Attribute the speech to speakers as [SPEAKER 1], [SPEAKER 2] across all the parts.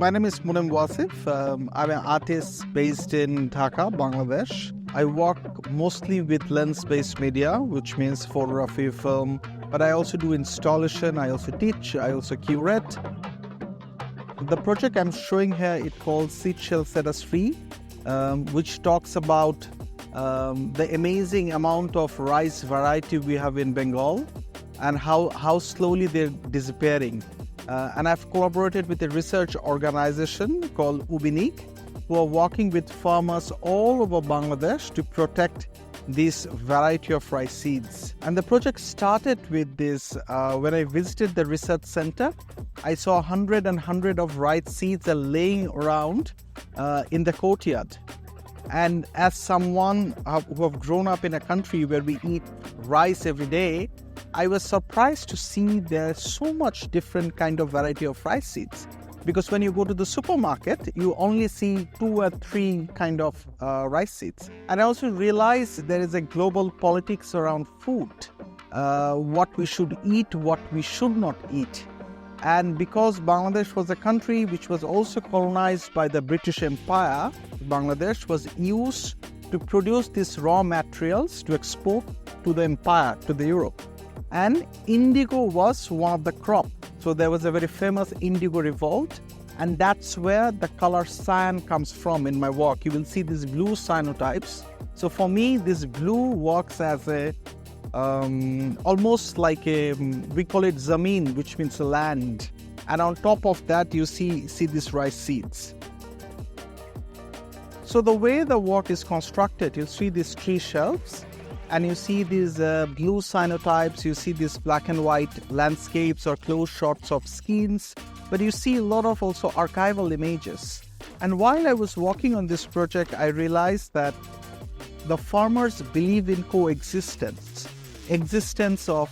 [SPEAKER 1] My name is Munem Wasif. I'm an artist based in Dhaka, Bangladesh. I work mostly with lens-based media, which means photography, film, but I also do installation, I also teach, I also curate. The project I'm showing here, it called Seed Shall Set Us Free, which talks about the amazing amount of rice variety we have in Bengal and how slowly they're disappearing. And I've collaborated with a research organization called Ubinik, who are working with farmers all over Bangladesh to protect this variety of rice seeds. And the project started with this, when I visited the research center, I saw 100 of rice seeds are laying around in the courtyard. And as someone who have grown up in a country where we eat rice every day, I was surprised to see there's so much different kind of variety of rice seeds. Because when you go to the supermarket, you only see 2 or 3 kind of rice seeds. And I also realized there is a global politics around food, what we should eat, what we should not eat. And because Bangladesh was a country which was also colonized by the British Empire, Bangladesh was used to produce these raw materials to export to the empire, to the Europe. And indigo was one of the crops. So there was a very famous indigo revolt, and that's where the color cyan comes from in my work. You will see these blue cyanotypes. So for me, this blue works as a almost like a, we call it zameen, which means land. And on top of that, you see these rice seeds. So the way the work is constructed, you'll see these 3 shelves, and you see these blue cyanotypes, you see these black and white landscapes or close shots of skins, but you see a lot of also archival images. And while I was working on this project, I realized that the farmers believe in coexistence, existence of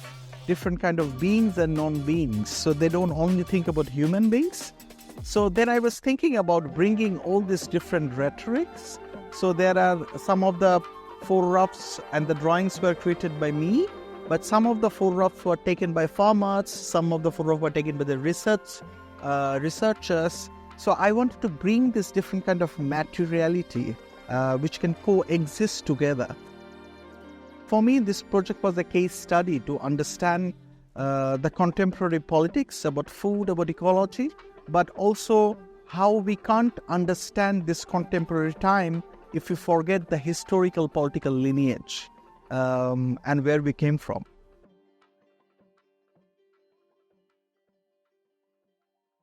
[SPEAKER 1] different kind of beings and non-beings. So they don't only think about human beings. So then I was thinking about bringing all these different rhetorics. So there are some of the photographs and the drawings were created by me, but some of the photographs were taken by farmers, some of the photographs were taken by the researchers. So I wanted to bring this different kind of materiality which can coexist together. For me, this project was a case study to understand the contemporary politics about food, about ecology, but also how we can't understand this contemporary time if we forget the historical political lineage and where we came from.